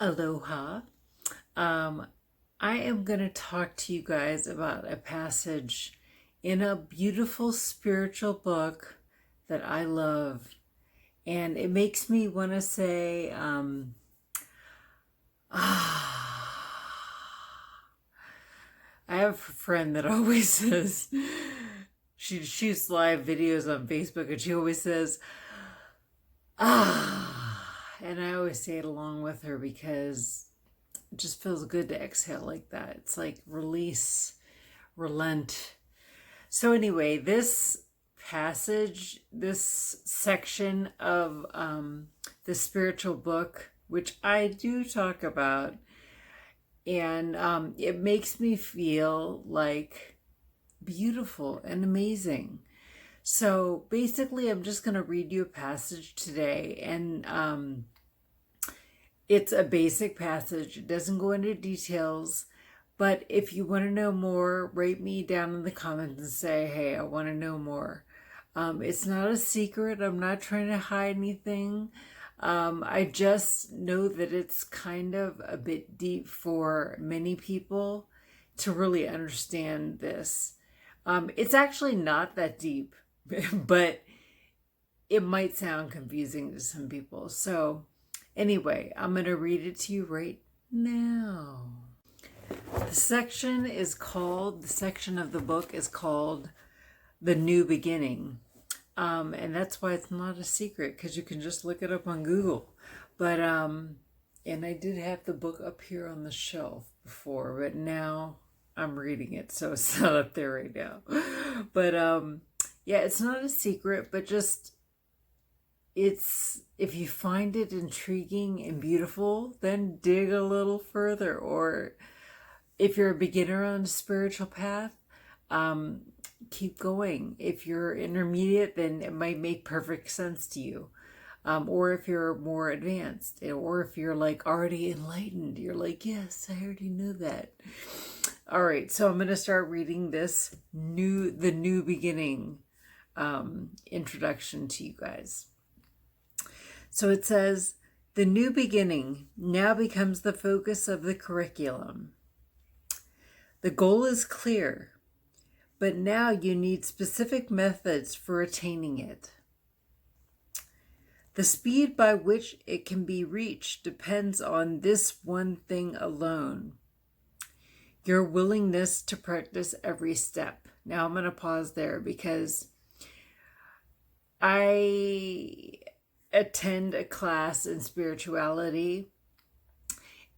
Aloha. Um, I am going to talk to you guys about a passage in a beautiful spiritual book that I love. And it makes me want to say, I have a friend that always says, she shoots live videos on Facebook and she always says, and I always say it along with her because it just feels good to exhale like that. It's like release, relent. So anyway, this passage, this section of the spiritual book, which I do talk about, and it makes me feel like beautiful and amazing. So basically, I'm just going to read you a passage today, and it's a basic passage. It doesn't go into details, but if you want to know more, write me down in the comments and say, hey, I want to know more. It's not a secret. I'm not trying to hide anything. I just know that it's kind of a bit deep for many people to really understand this. It's actually not that deep, but it might sound confusing to some people. So anyway, I'm going to read it to you right now. The section of the book is called The New Beginning. And that's why it's not a secret, because you can just look it up on Google. But, and I did have the book up here on the shelf before, but now I'm reading it, so it's not up there right now. But, yeah, it's not a secret, but just, if you find it intriguing and beautiful, then dig a little further. Or if you're a beginner on a spiritual path, keep going. If you're intermediate, then it might make perfect sense to you. Or if you're more advanced, or if you're like already enlightened, you're like, yes, I already know that. All right, so I'm going to start reading the new beginning introduction to you guys. So it says, the new beginning now becomes the focus of the curriculum. The goal is clear, but now you need specific methods for attaining it. The speed by which it can be reached depends on this one thing alone: your willingness to practice every step. Now I'm going to pause there because I attend a class in spirituality,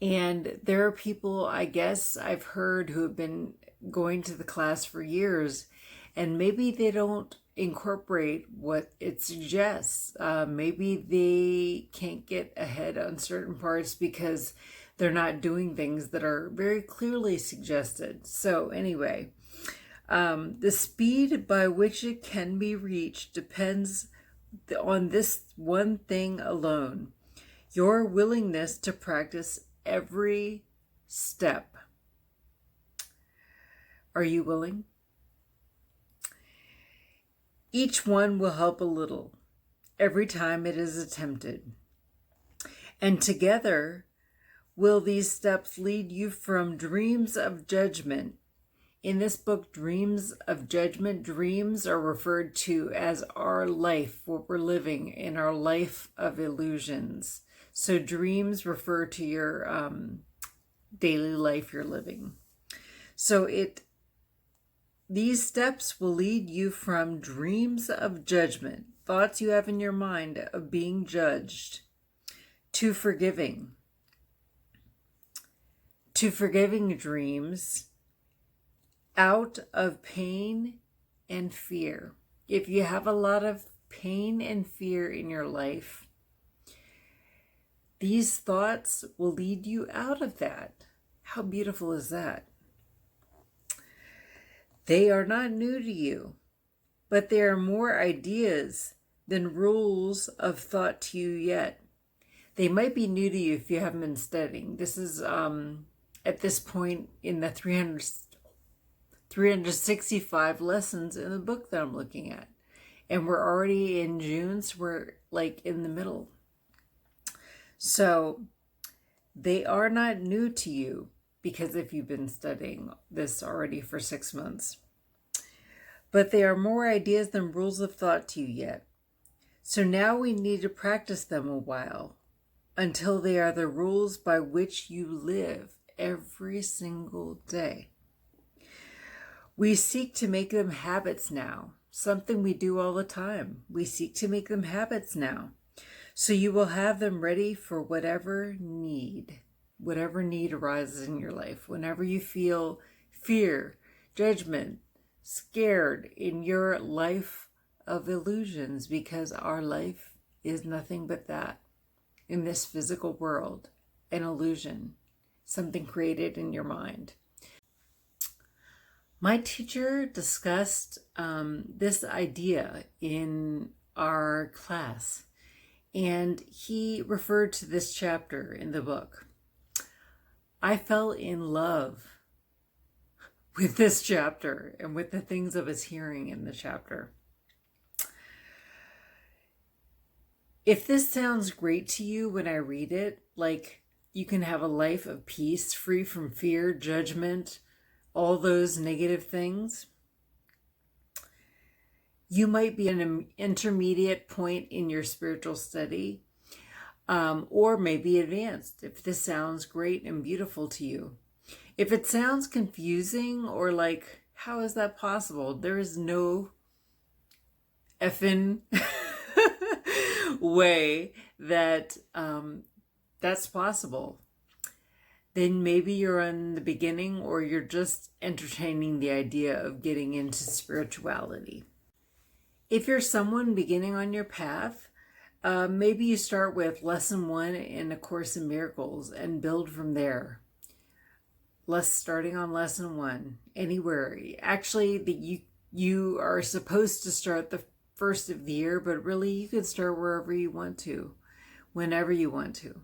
and there are people, I guess I've heard, who have been going to the class for years, and maybe they don't incorporate what it suggests. Maybe they can't get ahead on certain parts because they're not doing things that are very clearly suggested. So anyway, the speed by which it can be reached depends on this one thing alone: your willingness to practice every step. Are you willing? Each one will help a little every time it is attempted. And together will these steps lead you from dreams of judgment. In this book, dreams of judgment, dreams are referred to as our life, what we're living in our life of illusions. So dreams refer to your daily life you're living. So these steps will lead you from dreams of judgment, thoughts you have in your mind of being judged, to forgiving dreams, out of pain and fear. If you have a lot of pain and fear in your life, these thoughts will lead you out of that. How beautiful is that? They are not new to you, but they are more ideas than rules of thought to you yet. They might be new to you if you haven't been studying. This is at this point in the 365 lessons in the book that I'm looking at. And we're already in June, so we're like in the middle. So They are not new to you, because if you've been studying this already for 6 months, but they are more ideas than rules of thought to you yet. So now we need to practice them a while until they are the rules by which you live every single day. We seek to make them habits now, something we do all the time. We seek to make them habits now. So you will have them ready for whatever need arises in your life. Whenever you feel fear, judgment, scared in your life of illusions, because our life is nothing but that in this physical world, an illusion, something created in your mind. My teacher discussed this idea in our class, and he referred to this chapter in the book. I fell in love with this chapter and with the things I was hearing in the chapter. If this sounds great to you when I read it, like you can have a life of peace, free from fear, judgment, all those negative things, you might be at an intermediate point in your spiritual study, or maybe advanced, if this sounds great and beautiful to you. If it sounds confusing or like, how is that possible? There is no effing way that that's possible. Then maybe you're in the beginning, or you're just entertaining the idea of getting into spirituality. If you're someone beginning on your path, maybe you start with lesson 1 in A Course in Miracles and build from there. Starting on lesson 1, anywhere. Actually, you are supposed to start the first of the year, but really you could start wherever you want to, whenever you want to.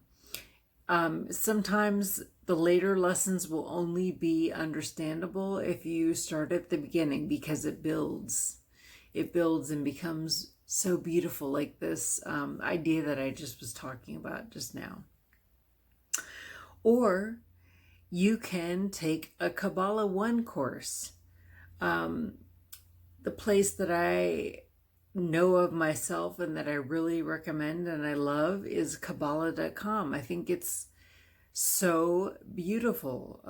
Sometimes the later lessons will only be understandable if you start at the beginning, because it builds and becomes so beautiful, like this idea that I just was talking about just now. Or you can take a Kabbalah 1 course. The place that I know of myself and that I really recommend and I love is Kabbalah.com. I think it's so beautiful.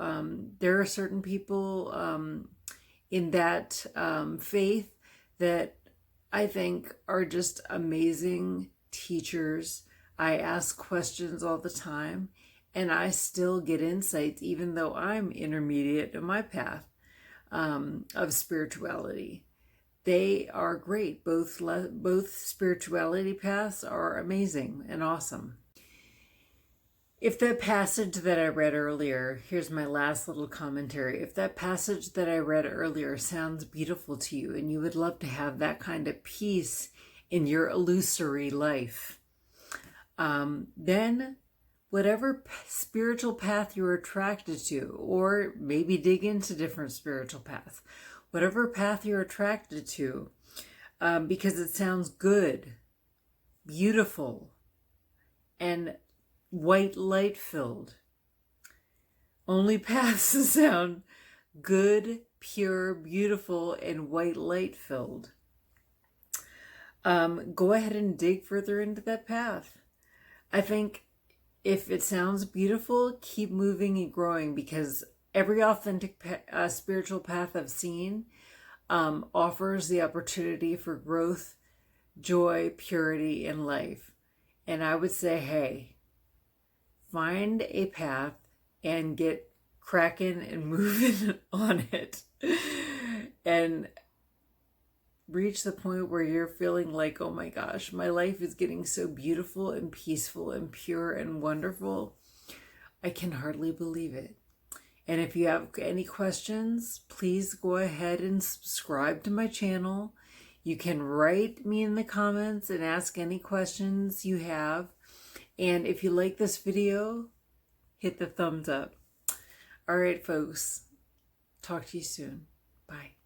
There are certain people in that faith that I think are just amazing teachers. I ask questions all the time, and I still get insights, even though I'm intermediate in my path of spirituality. They are great. Both spirituality paths are amazing and awesome. If that passage that I read earlier, here's my last little commentary. If that passage that I read earlier sounds beautiful to you and you would love to have that kind of peace in your illusory life, then whatever spiritual path you're attracted to, or maybe dig into different spiritual paths, whatever path you're attracted to, because it sounds good, beautiful, and white light filled. Only paths that sound good, pure, beautiful, and white light filled. Go ahead and dig further into that path. I think if it sounds beautiful, keep moving and growing, because every authentic spiritual path I've seen offers the opportunity for growth, joy, purity in life. And I would say, hey, find a path and get cracking and moving on it. And reach the point where you're feeling like, oh my gosh, my life is getting so beautiful and peaceful and pure and wonderful. I can hardly believe it. And if you have any questions, please go ahead and subscribe to my channel. You can write me in the comments and ask any questions you have. And if you like this video, hit the thumbs up. All right, folks. Talk to you soon. Bye.